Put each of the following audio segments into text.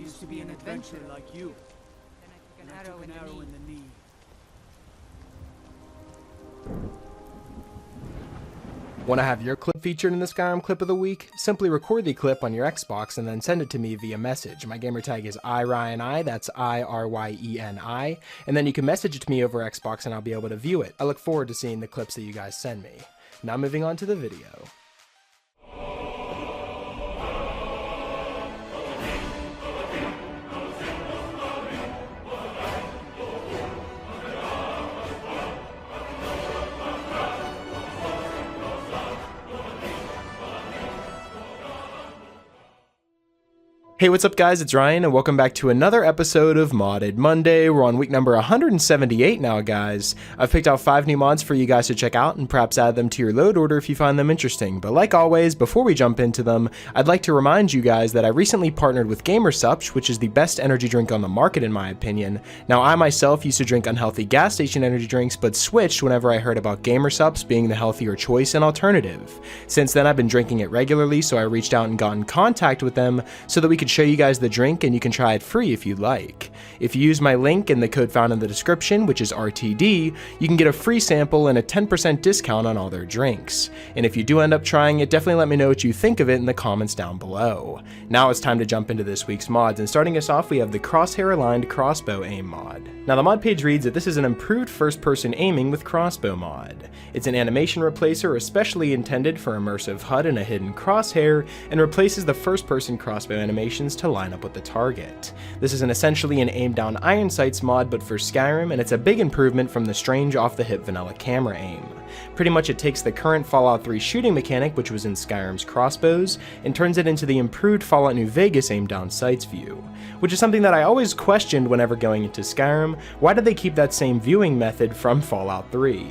used to be an adventurer like you. Then I took an arrow in the knee. Want to have your clip featured in the Skyrim Clip of the Week? Simply record the clip on your Xbox and then send it to me via message. My gamertag is iRyeni, that's IRYENI, and then you can message it to me over Xbox and I'll be able to view it. I look forward to seeing the clips that you guys send me. Now moving on to the video. Hey, what's up guys, it's Ryan, and welcome back to another episode of Modded Monday. We're on week number 178 now, guys. I've picked out 5 new mods for you guys to check out, and perhaps add them to your load order if you find them interesting. But like always, before we jump into them, I'd like to remind you guys that I recently partnered with GamerSupps, which is the best energy drink on the market in my opinion. Now, I myself used to drink unhealthy gas station energy drinks, but switched whenever I heard about GamerSupps being the healthier choice and alternative. Since then, I've been drinking it regularly, so I reached out and got in contact with them so that we could show you guys the drink and you can try it free if you'd like. If you use my link and the code found in the description, which is RTD, you can get a free sample and a 10% discount on all their drinks. And if you do end up trying it, definitely let me know what you think of it in the comments down below. Now it's time to jump into this week's mods, and starting us off we have the Crosshair-Aligned Crossbow Aim mod. Now the mod page reads that this is an improved first-person aiming with crossbow mod. It's an animation replacer especially intended for immersive HUD and a hidden crosshair, and replaces the first-person crossbow animations to line up with the target. This is essentially an aim-down iron sights mod but for Skyrim, and it's a big improvement from the strange off-the-hip vanilla camera aim. Pretty much it takes the current Fallout 3 shooting mechanic, which was in Skyrim's crossbows, and turns it into the improved Fallout New Vegas aim-down sights view. Which is something that I always questioned whenever going into Skyrim. Why did they keep that same viewing method from Fallout 3?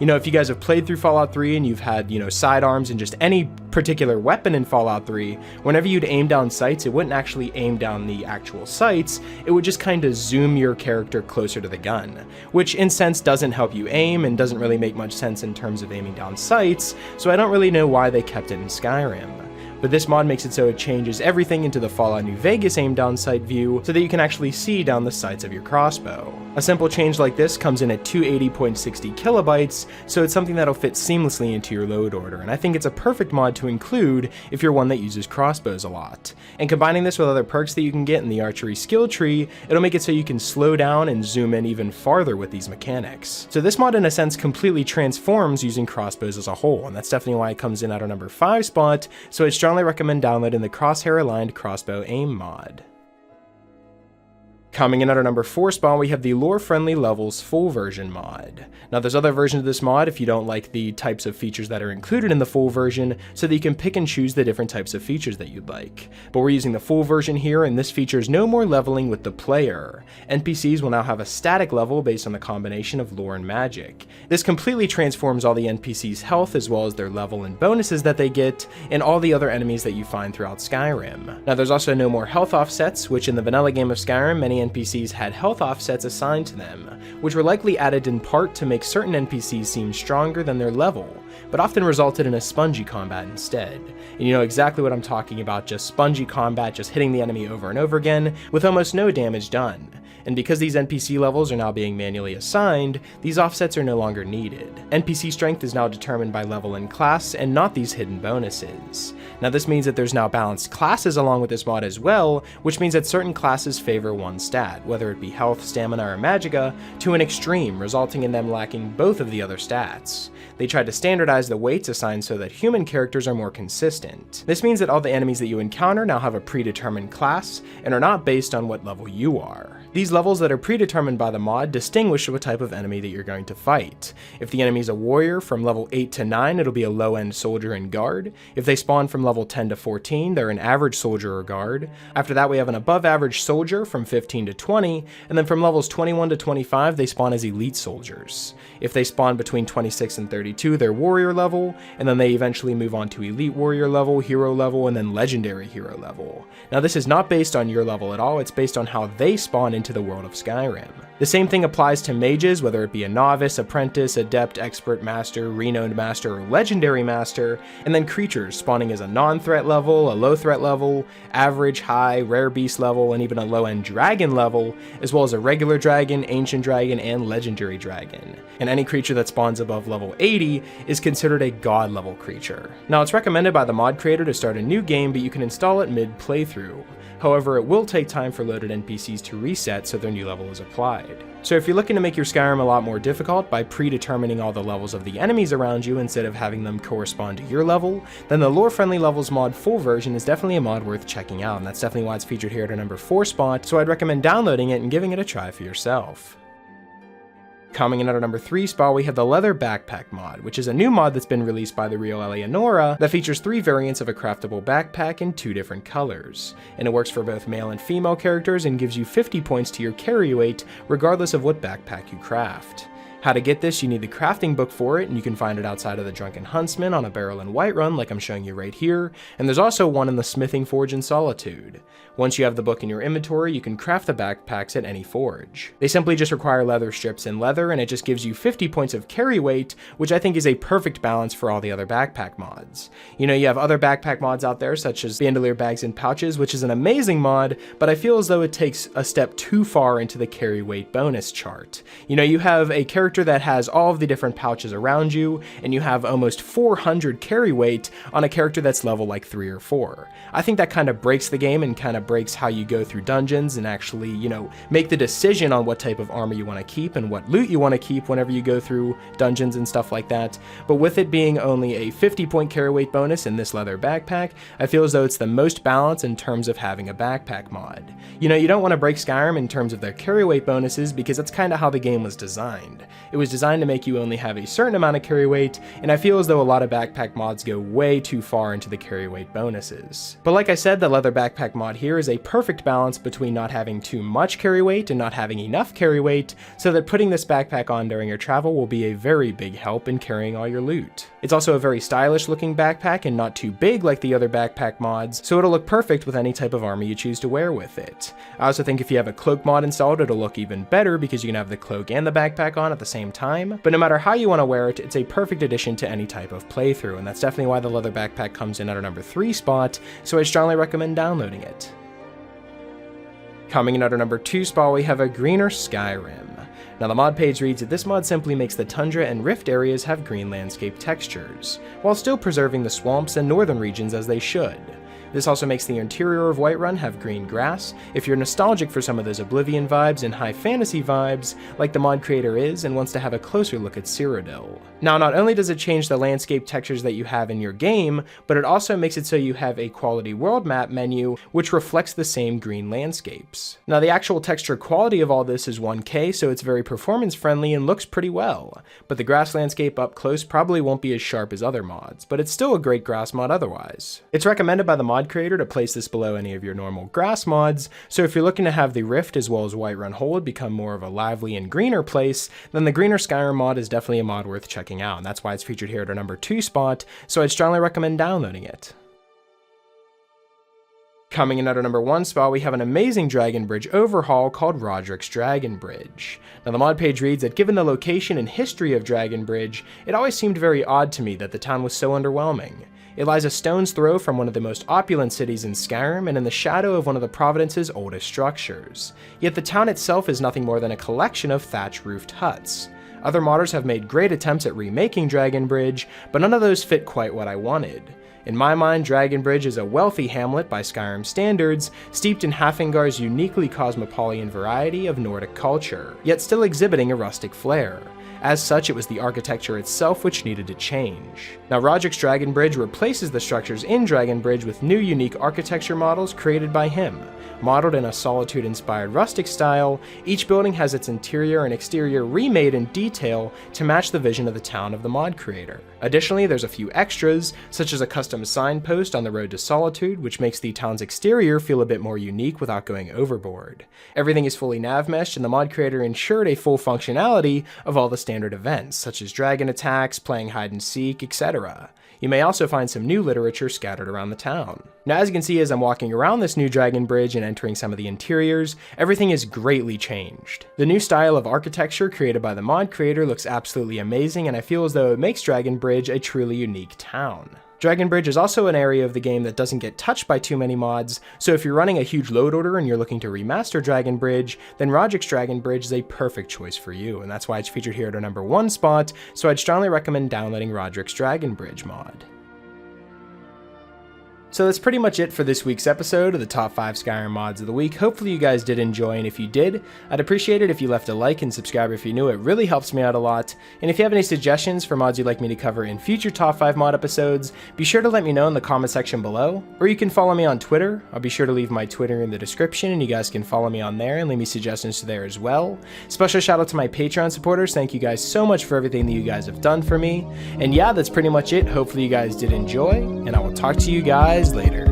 You know, if you guys have played through Fallout 3 and you've had, sidearms and just any particular weapon in Fallout 3, whenever you'd aim down sights, it wouldn't actually aim down the actual sights, it would just kind of zoom your character closer to the gun, which in sense doesn't help you aim and doesn't really make much sense in terms of aiming down sights, so I don't really know why they kept it in Skyrim. But this mod makes it so it changes everything into the Fallout New Vegas aim down sight view so that you can actually see down the sights of your crossbow. A simple change like this comes in at 280.60 kilobytes, so it's something that'll fit seamlessly into your load order, and I think it's a perfect mod to include if you're one that uses crossbows a lot. And combining this with other perks that you can get in the archery skill tree, it'll make it so you can slow down and zoom in even farther with these mechanics. So this mod in a sense completely transforms using crossbows as a whole, and that's definitely why it comes in at our number 5 spot, so I strongly recommend downloading the Crosshair-Aligned Crossbow Aim mod. Coming in at our number 4 spot, we have the Lore Friendly Levels full version mod. Now there's other versions of this mod if you don't like the types of features that are included in the full version, so that you can pick and choose the different types of features that you'd like. But we're using the full version here, and this features no more leveling with the player. NPCs will now have a static level based on the combination of lore and magic. This completely transforms all the NPCs' health as well as their level and bonuses that they get, and all the other enemies that you find throughout Skyrim. Now there's also no more health offsets, which in the vanilla game of Skyrim, many NPCs had health offsets assigned to them, which were likely added in part to make certain NPCs seem stronger than their level, but often resulted in a spongy combat instead. And you know exactly what I'm talking about, just spongy combat, just hitting the enemy over and over again, with almost no damage done. And because these NPC levels are now being manually assigned, these offsets are no longer needed. NPC strength is now determined by level and class, and not these hidden bonuses. Now this means that there's now balanced classes along with this mod as well, which means that certain classes favor one stat, whether it be health, stamina, or magicka, to an extreme, resulting in them lacking both of the other stats. They tried to standardize the weights assigned so that human characters are more consistent. This means that all the enemies that you encounter now have a predetermined class, and are not based on what level you are. These levels that are predetermined by the mod distinguish what type of enemy that you're going to fight. If the enemy is a warrior, from level 8 to 9 it'll be a low-end soldier and guard. If they spawn from level 10 to 14, they're an average soldier or guard. After that we have an above-average soldier from 15 to 20, and then from levels 21 to 25 they spawn as elite soldiers. If they spawn between 26 and 32, they're warrior level, and then they eventually move on to elite warrior level, hero level, and then legendary hero level. Now this is not based on your level at all, it's based on how they spawn into the world of Skyrim. The same thing applies to mages, whether it be a novice, apprentice, adept, expert, master, renowned master, or legendary master, and then creatures spawning as a non-threat level, a low threat level, average, high, rare beast level, and even a low-end dragon level, as well as a regular dragon, ancient dragon, and legendary dragon. And any creature that spawns above level 80 is considered a god level creature. Now it's recommended by the mod creator to start a new game, but you can install it mid-playthrough. However, it will take time for loaded NPCs to reset so their new level is applied. So if you're looking to make your Skyrim a lot more difficult by predetermining all the levels of the enemies around you instead of having them correspond to your level, then the Lore Friendly Levels mod full version is definitely a mod worth checking out, and that's definitely why it's featured here at a number 4 spot, so I'd recommend downloading it and giving it a try for yourself. Coming in at our number 3 spot, we have the Leather Backpack mod, which is a new mod that's been released by the real Eleonora that features 3 variants of a craftable backpack in 2 different colors. And it works for both male and female characters and gives you 50 points to your carry weight, regardless of what backpack you craft. How to get this, you need the crafting book for it, and you can find it outside of the Drunken Huntsman on a barrel in Whiterun like I'm showing you right here, and there's also one in the Smithing Forge in Solitude. Once you have the book in your inventory, you can craft the backpacks at any forge. They simply just require leather strips and leather, and it just gives you 50 points of carry weight, which I think is a perfect balance for all the other backpack mods. You know, you have other backpack mods out there, such as Bandolier Bags and Pouches, which is an amazing mod, but I feel as though it takes a step too far into the carry weight bonus chart. You know, you have a character that has all of the different pouches around you, and you have almost 400 carry weight on a character that's level like 3 or 4. I think that kind of breaks the game and kind of breaks how you go through dungeons and actually, you know, make the decision on what type of armor you want to keep and what loot you want to keep whenever you go through dungeons and stuff like that. But with it being only a 50 point carry weight bonus in this leather backpack, I feel as though it's the most balanced in terms of having a backpack mod. You know, you don't want to break Skyrim in terms of their carry weight bonuses because that's kind of how the game was designed. It was designed to make you only have a certain amount of carry weight, and I feel as though a lot of backpack mods go way too far into the carry weight bonuses. But like I said, the leather backpack mod here is a perfect balance between not having too much carry weight and not having enough carry weight, so that putting this backpack on during your travel will be a very big help in carrying all your loot. It's also a very stylish looking backpack and not too big like the other backpack mods, so it'll look perfect with any type of armor you choose to wear with it. I also think if you have a cloak mod installed, it'll look even better because you can have the cloak and the backpack on at the same time, but no matter how you want to wear it, it's a perfect addition to any type of playthrough, and that's definitely why the leather backpack comes in at our number 3 spot, so I strongly recommend downloading it. Coming in at our number 2 spot, we have a Greener Skyrim. Now the mod page reads that this mod simply makes the tundra and rift areas have green landscape textures, while still preserving the swamps and northern regions as they should. This also makes the interior of Whiterun have green grass, if you're nostalgic for some of those Oblivion vibes and high fantasy vibes, like the mod creator is and wants to have a closer look at Cyrodiil. Now not only does it change the landscape textures that you have in your game, but it also makes it so you have a quality world map menu which reflects the same green landscapes. Now the actual texture quality of all this is 1K, so it's very performance friendly and looks pretty well, but the grass landscape up close probably won't be as sharp as other mods, but it's still a great grass mod otherwise. It's recommended by the mod creator to place this below any of your normal grass mods, so if you're looking to have the Rift as well as Whiterun Hold become more of a lively and greener place, then the Greener Skyrim mod is definitely a mod worth checking out, and that's why it's featured here at our number 2 spot, so I'd strongly recommend downloading it. Coming in at our number 1 spot, we have an amazing Dragon Bridge overhaul called Rodryk's Dragon Bridge. Now the mod page reads that given the location and history of Dragon Bridge, it always seemed very odd to me that the town was so underwhelming. It lies a stone's throw from one of the most opulent cities in Skyrim and in the shadow of one of the Providence's oldest structures. Yet the town itself is nothing more than a collection of thatch-roofed huts. Other modders have made great attempts at remaking Dragon Bridge, but none of those fit quite what I wanted. In my mind, Dragon Bridge is a wealthy hamlet by Skyrim standards, steeped in Hafingar's uniquely cosmopolitan variety of Nordic culture, yet still exhibiting a rustic flair. As such, it was the architecture itself which needed to change. Now Rodryk's Dragon Bridge replaces the structures in Dragon Bridge with new unique architecture models created by him. Modeled in a Solitude-inspired rustic style, each building has its interior and exterior remade in detail to match the vision of the town of the mod creator. Additionally, there's a few extras, such as a custom signpost on the road to Solitude, which makes the town's exterior feel a bit more unique without going overboard. Everything is fully nav-meshed, and the mod creator ensured a full functionality of all the standard events, such as dragon attacks, playing hide and seek, etc. You may also find some new literature scattered around the town. Now, as you can see as I'm walking around this new dragon bridge and entering some of the interiors, everything is greatly changed. The new style of architecture created by the mod creator looks absolutely amazing, and I feel as though it makes Dragon Bridge a truly unique town. Dragon Bridge is also an area of the game that doesn't get touched by too many mods, so if you're running a huge load order and you're looking to remaster Dragon Bridge, then Rodryk's Dragon Bridge is a perfect choice for you, and that's why it's featured here at our #1 spot, so I'd strongly recommend downloading Rodryk's Dragon Bridge mod. So that's pretty much it for this week's episode of the top 5 Skyrim mods of the week. Hopefully you guys did enjoy, and if you did, I'd appreciate it if you left a like and subscribe if you're new. It really helps me out a lot. And if you have any suggestions for mods you'd like me to cover in future top 5 mod episodes, be sure to let me know in the comment section below, or you can follow me on Twitter. I'll be sure to leave my Twitter in the description, and you guys can follow me on there and leave me suggestions there as well. Special shout out to my Patreon supporters. Thank you guys so much for everything that you guys have done for me. And yeah, that's pretty much it. Hopefully you guys did enjoy, and I will talk to you guys later.